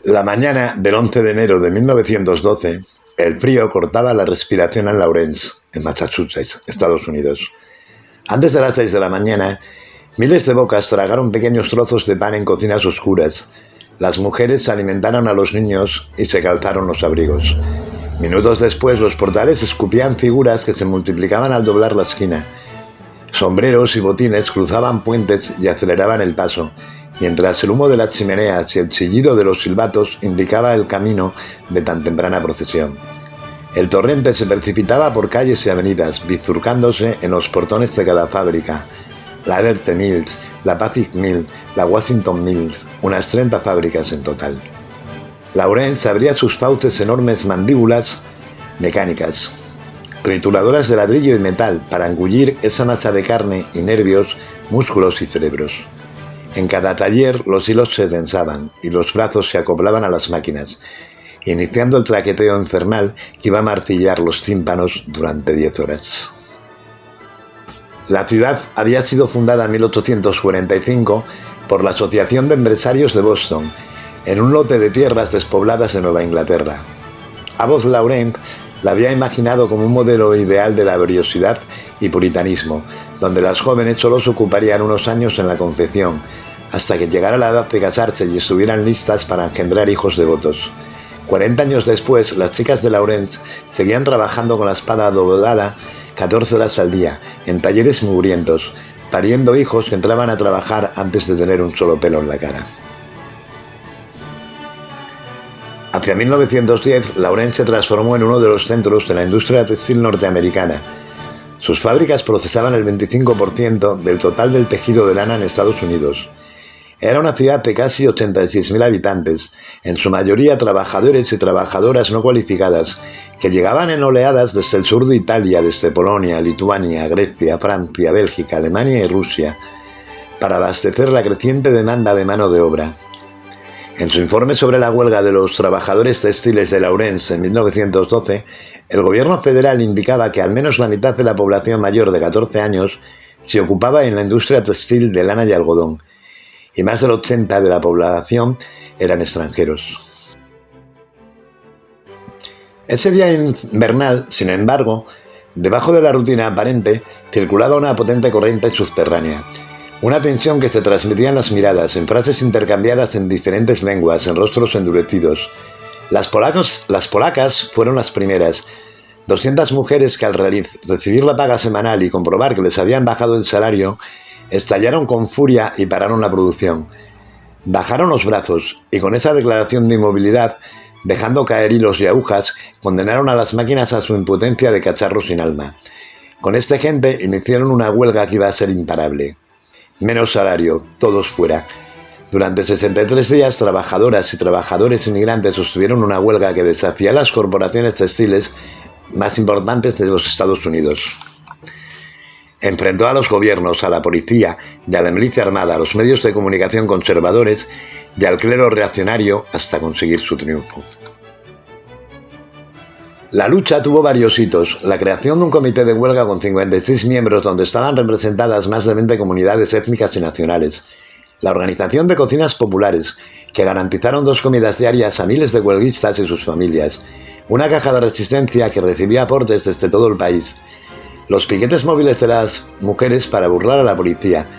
La mañana del 11 de enero de 1912, el frío cortaba la respiración en Lawrence, en Massachusetts, Estados Unidos. Antes de las 6 de la mañana, miles de bocas tragaron pequeños trozos de pan en cocinas oscuras. Las mujeres alimentaron a los niños y se calzaron los abrigos. Minutos después, los portales escupían figuras que se multiplicaban al doblar la esquina. Sombreros y botines cruzaban puentes y aceleraban el paso, mientras el humo de las chimeneas y el chillido de los silbatos indicaba el camino de tan temprana procesión. El torrente se precipitaba por calles y avenidas, bifurcándose en los portones de cada fábrica. La Liberty Mills, la Pacific Mill, la Washington Mills, unas 30 fábricas en total. Lawrence abría sus fauces enormes mandíbulas mecánicas, trituradoras de ladrillo y metal, para engullir esa masa de carne y nervios, músculos y cerebros. En cada taller los hilos se tensaban y los brazos se acoplaban a las máquinas, iniciando el traqueteo infernal que iba a martillar los tímpanos durante 10 horas. La ciudad había sido fundada en 1845 por la Asociación de Empresarios de Boston, en un lote de tierras despobladas de Nueva Inglaterra. Abbott Lawrence la había imaginado como un modelo ideal de laboriosidad y puritanismo, donde las jóvenes solo se ocuparían unos años en la confección, hasta que llegara la edad de casarse y estuvieran listas para engendrar hijos devotos. 40 años después, las chicas de Lawrence seguían trabajando con la espada doblada 14 horas al día, en talleres mugrientos, pariendo hijos que entraban a trabajar antes de tener un solo pelo en la cara. Hacia 1910, Lawrence se transformó en uno de los centros de la industria textil norteamericana. Sus fábricas procesaban el 25% del total del tejido de lana en Estados Unidos. Era una ciudad de casi 86.000 habitantes, en su mayoría trabajadores y trabajadoras no cualificadas, que llegaban en oleadas desde el sur de Italia, desde Polonia, Lituania, Grecia, Francia, Bélgica, Alemania y Rusia, para abastecer la creciente demanda de mano de obra. En su informe sobre la huelga de los trabajadores textiles de Lawrence en 1912, el gobierno federal indicaba que al menos la mitad de la población mayor de 14 años se ocupaba en la industria textil de lana y algodón, y más del 80% de la población eran extranjeros. Ese día invernal, sin embargo, debajo de la rutina aparente, circulaba una potente corriente subterránea. Una tensión que se transmitía en las miradas, en frases intercambiadas en diferentes lenguas, en rostros endurecidos. Las polacas fueron las primeras. 200 mujeres que al recibir la paga semanal y comprobar que les habían bajado el salario, estallaron con furia y pararon la producción. Bajaron los brazos y con esa declaración de inmovilidad, dejando caer hilos y agujas, condenaron a las máquinas a su impotencia de cacharros sin alma. Con esta gente iniciaron una huelga que iba a ser imparable. Menos salario, todos fuera. Durante 63 días, trabajadoras y trabajadores inmigrantes sostuvieron una huelga que desafía a las corporaciones textiles más importantes de los Estados Unidos. Enfrentó a los gobiernos, a la policía y a la milicia armada, a los medios de comunicación conservadores y al clero reaccionario hasta conseguir su triunfo. La lucha tuvo varios hitos: la creación de un comité de huelga con 56 miembros donde estaban representadas más de 20 comunidades étnicas y nacionales, la organización de cocinas populares, que garantizaron 2 comidas diarias a miles de huelguistas y sus familias, una caja de resistencia que recibía aportes desde todo el país, los piquetes móviles de las mujeres para burlar a la policía,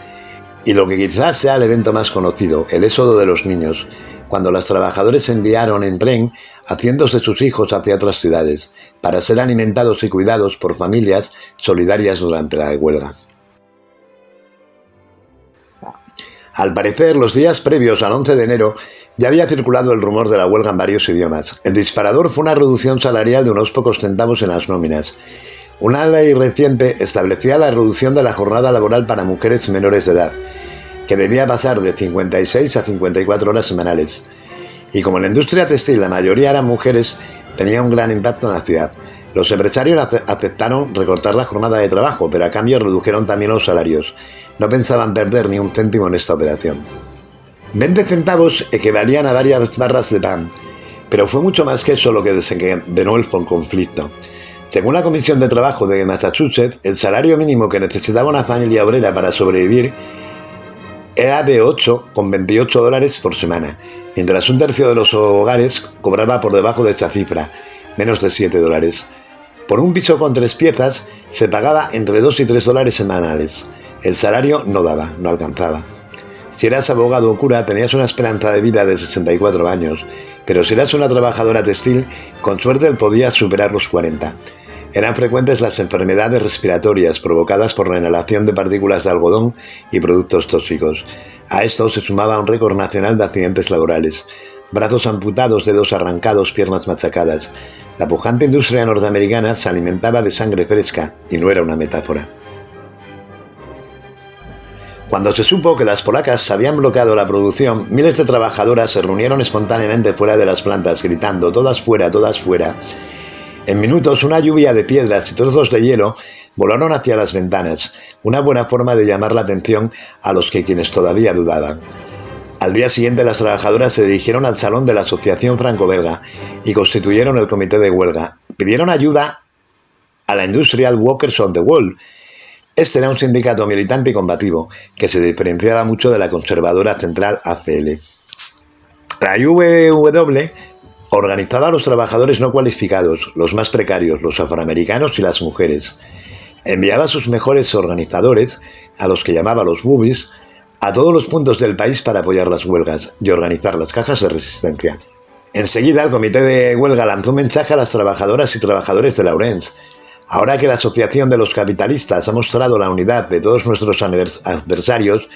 y lo que quizás sea el evento más conocido, el éxodo de los niños, cuando los trabajadores enviaron en tren a cientos de sus hijos hacia otras ciudades, para ser alimentados y cuidados por familias solidarias durante la huelga. Al parecer, los días previos al 11 de enero ya había circulado el rumor de la huelga en varios idiomas. El disparador fue una reducción salarial de unos pocos centavos en las nóminas. Una ley reciente establecía la reducción de la jornada laboral para mujeres menores de edad, que debía pasar de 56 a 54 horas semanales. Y como en la industria textil la mayoría eran mujeres, tenía un gran impacto en la ciudad. Los empresarios aceptaron recortar la jornada de trabajo, pero a cambio redujeron también los salarios. No pensaban perder ni un céntimo en esta operación. 20 centavos equivalían a varias barras de pan, pero fue mucho más que eso lo que desencadenó el conflicto. Según la Comisión de Trabajo de Massachusetts, el salario mínimo que necesitaba una familia obrera para sobrevivir era de $8,28 por semana, mientras un tercio de los hogares cobraba por debajo de esta cifra, menos de $7. Por un piso con 3 piezas se pagaba entre $2 y $3 semanales. El salario no daba, no alcanzaba. Si eras abogado o cura tenías una esperanza de vida de 64 años, pero si eras una trabajadora textil, con suerte podías superar los 40. Eran frecuentes las enfermedades respiratorias provocadas por la inhalación de partículas de algodón y productos tóxicos. A esto se sumaba un récord nacional de accidentes laborales. Brazos amputados, dedos arrancados, piernas machacadas. La pujante industria norteamericana se alimentaba de sangre fresca, y no era una metáfora. Cuando se supo que las polacas habían bloqueado la producción, miles de trabajadoras se reunieron espontáneamente fuera de las plantas, gritando «todas fuera, todas fuera». En minutos, una lluvia de piedras y trozos de hielo volaron hacia las ventanas, una buena forma de llamar la atención a los que quienes todavía dudaban. Al día siguiente, las trabajadoras se dirigieron al salón de la Asociación Franco-Belga y constituyeron el comité de huelga. Pidieron ayuda a la Industrial Workers on the Wall. Este era un sindicato militante y combativo, que se diferenciaba mucho de la conservadora central ACL. La IWW organizaba a los trabajadores no cualificados, los más precarios, los afroamericanos y las mujeres. Enviaba a sus mejores organizadores, a los que llamaba los boobies, a todos los puntos del país para apoyar las huelgas y organizar las cajas de resistencia. Enseguida, el comité de huelga lanzó un mensaje a las trabajadoras y trabajadores de Lawrence. Ahora que la Asociación de los Capitalistas ha mostrado la unidad de todos nuestros adversarios,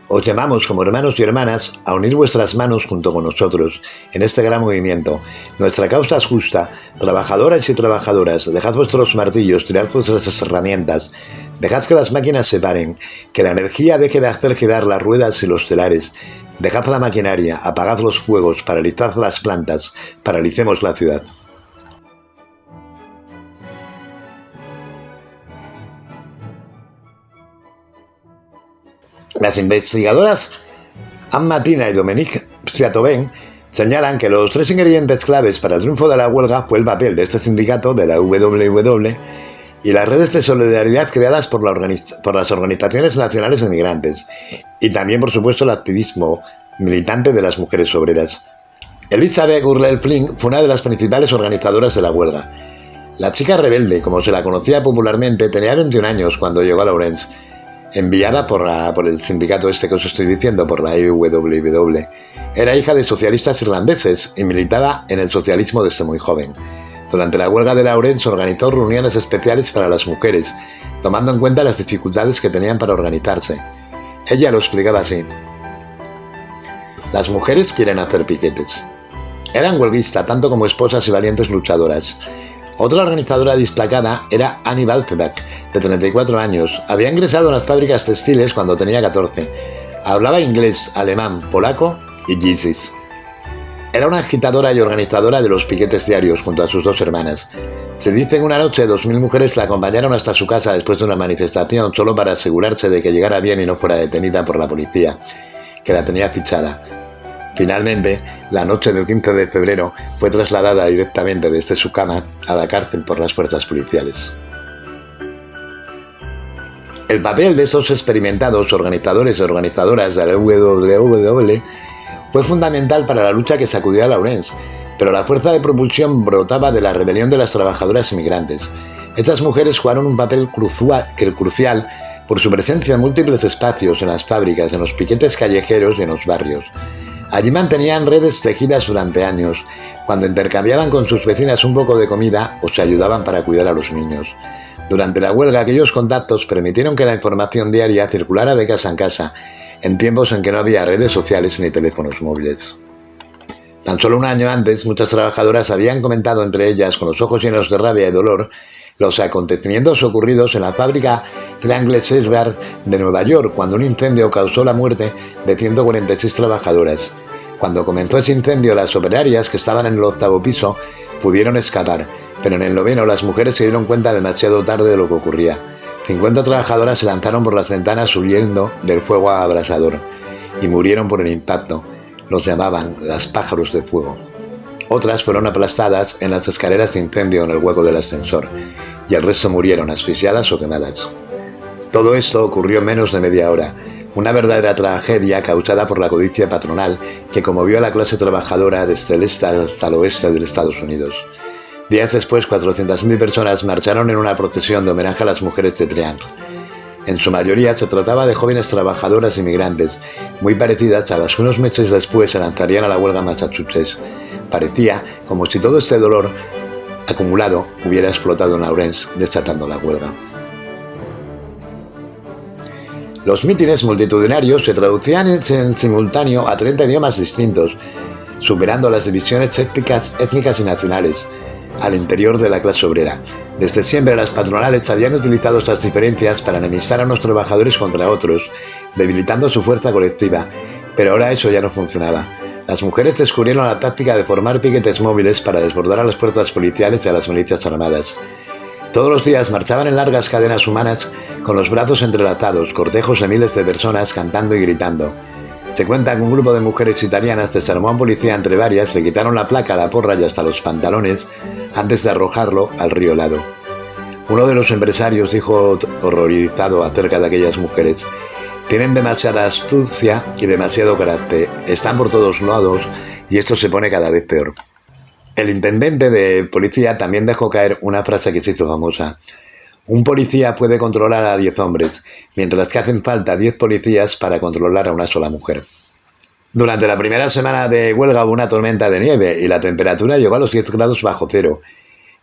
os llamamos como hermanos y hermanas a unir vuestras manos junto con nosotros en este gran movimiento. Nuestra causa es justa. Trabajadoras y trabajadoras, dejad vuestros martillos, tirad vuestras herramientas, dejad que las máquinas se paren, que la energía deje de hacer girar las ruedas y los telares. Dejad la maquinaria, apagad los fuegos, paralizad las plantas, paralicemos la ciudad. Las investigadoras Anne Matina y Dominique Ciatoben señalan que los 3 ingredientes claves para el triunfo de la huelga fue el papel de este sindicato, de la WWW, y las redes de solidaridad creadas por las organizaciones nacionales de migrantes, y también, por supuesto, el activismo militante de las mujeres obreras. Elizabeth Gurley Flynn fue una de las principales organizadoras de la huelga. La chica rebelde, como se la conocía popularmente, tenía 21 años cuando llegó a Lawrence, enviada por el sindicato este que os estoy diciendo, por la IWW. Era hija de socialistas irlandeses y militaba en el socialismo desde muy joven. Durante la huelga de Lawrence organizó reuniones especiales para las mujeres, tomando en cuenta las dificultades que tenían para organizarse. Ella lo explicaba así: las mujeres quieren hacer piquetes. Eran huelguistas tanto como esposas y valientes luchadoras. Otra organizadora destacada era Annie Balceback, de 34 años. Había ingresado en las fábricas textiles cuando tenía 14. Hablaba inglés, alemán, polaco y yiddish. Era una agitadora y organizadora de los piquetes diarios junto a sus 2 hermanas. Se dice que una noche 2000 mujeres la acompañaron hasta su casa después de una manifestación solo para asegurarse de que llegara bien y no fuera detenida por la policía, que la tenía fichada. Finalmente, la noche del 15 de febrero fue trasladada directamente desde su cama a la cárcel por las fuerzas policiales. El papel de estos experimentados organizadores y organizadoras de la WWW fue fundamental para la lucha que sacudió a Lawrence, pero la fuerza de propulsión brotaba de la rebelión de las trabajadoras inmigrantes. Estas mujeres jugaron un papel crucial por su presencia en múltiples espacios, en las fábricas, en los piquetes callejeros y en los barrios. Allí mantenían redes tejidas durante años, cuando intercambiaban con sus vecinas un poco de comida o se ayudaban para cuidar a los niños. Durante la huelga, aquellos contactos permitieron que la información diaria circulara de casa en casa, en tiempos en que no había redes sociales ni teléfonos móviles. Tan solo un año antes, muchas trabajadoras habían comentado entre ellas, con los ojos llenos de rabia y dolor, los acontecimientos ocurridos en la fábrica Triangle Shipyard de Nueva York, cuando un incendio causó la muerte de 146 trabajadoras. Cuando comenzó ese incendio, las operarias que estaban en el 8º piso pudieron escapar, pero en el 9º las mujeres se dieron cuenta demasiado tarde de lo que ocurría. 50 trabajadoras se lanzaron por las ventanas huyendo del fuego abrasador y murieron por el impacto. Los llamaban las pájaros de fuego. Otras fueron aplastadas en las escaleras de incendio en el hueco del ascensor y el resto murieron asfixiadas o quemadas. Todo esto ocurrió en menos de media hora. Una verdadera tragedia causada por la codicia patronal que conmovió a la clase trabajadora desde el este hasta el oeste de los Estados Unidos. Días después, 400.000 personas marcharon en una procesión de homenaje a las mujeres de Triangle. En su mayoría se trataba de jóvenes trabajadoras inmigrantes, muy parecidas a las que unos meses después se lanzarían a la huelga en Massachusetts. Parecía como si todo este dolor acumulado hubiera explotado en Lawrence, desatando la huelga. Los mítines multitudinarios se traducían en simultáneo a 30 idiomas distintos, superando las divisiones étnicas y nacionales al interior de la clase obrera. Desde siempre las patronales habían utilizado estas diferencias para enemistar a unos trabajadores contra otros, debilitando su fuerza colectiva, pero ahora eso ya no funcionaba. Las mujeres descubrieron la táctica de formar piquetes móviles para desbordar a las fuerzas policiales y a las milicias armadas. Todos los días marchaban en largas cadenas humanas con los brazos entrelazados, cortejos de miles de personas cantando y gritando. Se cuenta que un grupo de mujeres italianas desarmó a un policía entre varias, le quitaron la placa, la porra y hasta los pantalones antes de arrojarlo al río helado. Uno de los empresarios dijo horrorizado acerca de aquellas mujeres: tienen demasiada astucia y demasiado carácter, están por todos lados y esto se pone cada vez peor. El intendente de policía también dejó caer una frase que se hizo famosa: un policía puede controlar a 10 hombres, mientras que hacen falta 10 policías para controlar a una sola mujer. Durante la primera semana de huelga hubo una tormenta de nieve y la temperatura llegó a los 10 grados bajo cero.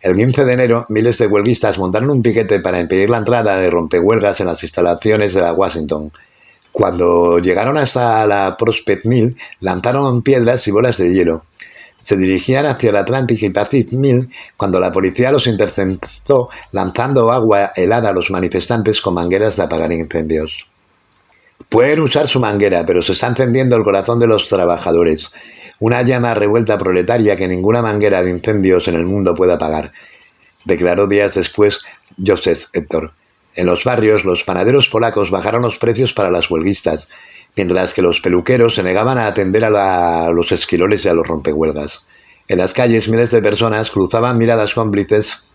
El 15 de enero, miles de huelguistas montaron un piquete para impedir la entrada de rompehuelgas en las instalaciones de la Washington. Cuando llegaron hasta la Prospect Mill, lanzaron piedras y bolas de hielo. Se dirigían hacia el Atlantic y Pacific Mill cuando la policía los interceptó lanzando agua helada a los manifestantes con mangueras de apagar incendios. Pueden usar su manguera, pero se está encendiendo el corazón de los trabajadores. Una llama revuelta proletaria que ninguna manguera de incendios en el mundo puede apagar, declaró días después Joseph Hector. En los barrios, los panaderos polacos bajaron los precios para las huelguistas, mientras que los peluqueros se negaban a atender a los esquiroles y a los rompehuelgas. En las calles, miles de personas cruzaban miradas cómplices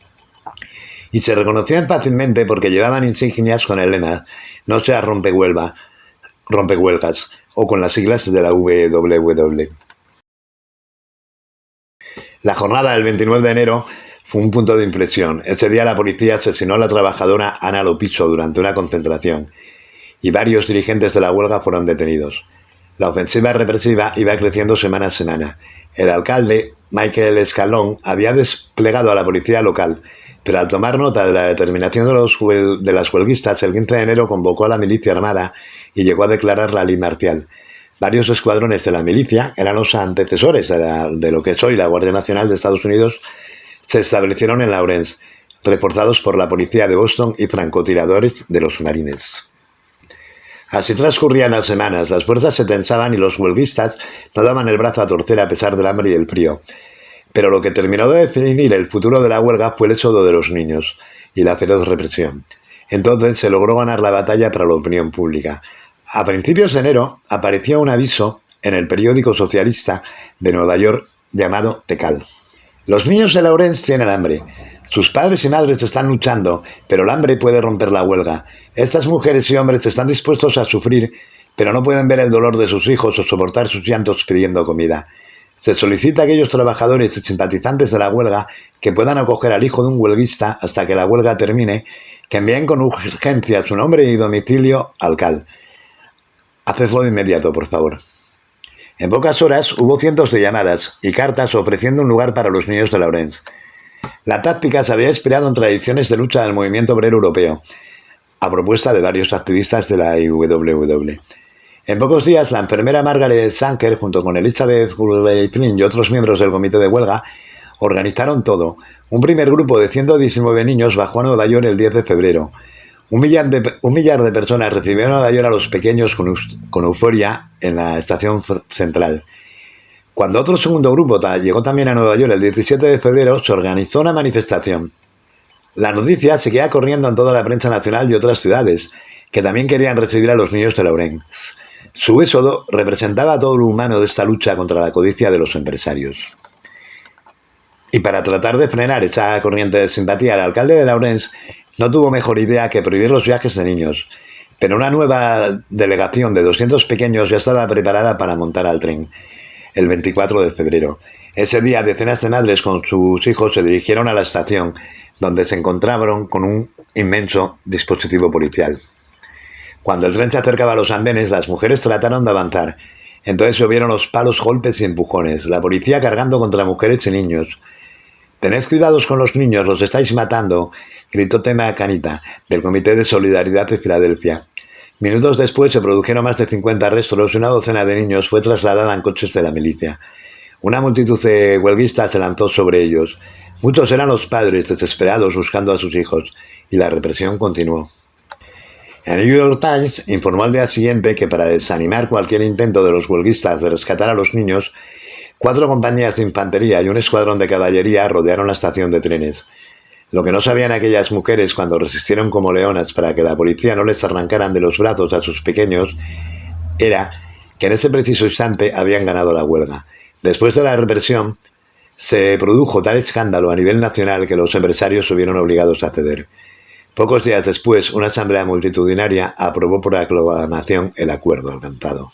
y se reconocían fácilmente porque llevaban insignias con el lema "No seas rompehuelgas" o con las siglas de la WWW. La jornada del 29 de enero fue un punto de inflexión. Ese día la policía asesinó a la trabajadora Ana Lopiso durante una concentración y varios dirigentes de la huelga fueron detenidos. La ofensiva represiva iba creciendo semana a semana. El alcalde, Michael Escalón, había desplegado a la policía local, pero al tomar nota de la determinación de las huelguistas, el 15 de enero convocó a la milicia armada y llegó a declarar la ley marcial. Varios escuadrones de la milicia, eran los antecesores de lo que es hoy la Guardia Nacional de Estados Unidos, se establecieron en Lawrence, reforzados por la policía de Boston y francotiradores de los marines. Así transcurrían las semanas, las fuerzas se tensaban y los huelguistas no daban el brazo a torcer a pesar del hambre y el frío. Pero lo que terminó de definir el futuro de la huelga fue el éxodo de los niños y la feroz represión. Entonces se logró ganar la batalla para la opinión pública. A principios de enero apareció un aviso en el periódico socialista de Nueva York llamado Tecal. Los niños de Lawrence tienen hambre. Sus padres y madres están luchando, pero el hambre puede romper la huelga. Estas mujeres y hombres están dispuestos a sufrir, pero no pueden ver el dolor de sus hijos o soportar sus llantos pidiendo comida. Se solicita a aquellos trabajadores y simpatizantes de la huelga que puedan acoger al hijo de un huelguista hasta que la huelga termine, que envíen con urgencia su nombre y domicilio al CAL. Hacedlo de inmediato, por favor. En pocas horas hubo cientos de llamadas y cartas ofreciendo un lugar para los niños de Lawrence. La táctica se había inspirado en tradiciones de lucha del movimiento obrero europeo, a propuesta de varios activistas de la IWW. En pocos días, la enfermera Margaret Sanger, junto con Elizabeth Flynn y otros miembros del comité de huelga, organizaron todo. Un primer grupo de 119 niños bajó a Nueva York el 10 de febrero. Un millar de personas recibió en Nueva York a los pequeños con euforia en la estación central. Cuando otro segundo grupo llegó también a Nueva York el 17 de febrero, se organizó una manifestación. La noticia seguía corriendo en toda la prensa nacional y otras ciudades, que también querían recibir a los niños de Lawrence. Su éxodo representaba todo lo humano de esta lucha contra la codicia de los empresarios. Y para tratar de frenar esa corriente de simpatía, el alcalde de Lawrence no tuvo mejor idea que prohibir los viajes de niños. Pero una nueva delegación de 200 pequeños ya estaba preparada para montar al tren, el 24 de febrero. Ese día, decenas de madres con sus hijos se dirigieron a la estación, donde se encontraron con un inmenso dispositivo policial. Cuando el tren se acercaba a los andenes, las mujeres trataron de avanzar. Entonces se oyeron los palos, golpes y empujones, la policía cargando contra mujeres y niños. «Tened cuidados con los niños, los estáis matando», gritó Tema Canita, del Comité de Solidaridad de Filadelfia. Minutos después se produjeron más de 50 arrestos y una docena de niños fue trasladada en coches de la milicia. Una multitud de huelguistas se lanzó sobre ellos. Muchos eran los padres desesperados buscando a sus hijos, y la represión continuó. El New York Times informó al día siguiente que para desanimar cualquier intento de los huelguistas de rescatar a los niños, 4 compañías de infantería y un escuadrón de caballería rodearon la estación de trenes. Lo que no sabían aquellas mujeres cuando resistieron como leonas para que la policía no les arrancaran de los brazos a sus pequeños era que en ese preciso instante habían ganado la huelga. Después de la represión, se produjo tal escándalo a nivel nacional que los empresarios se vieron obligados a ceder. Pocos días después, una asamblea multitudinaria aprobó por aclamación el acuerdo alcanzado.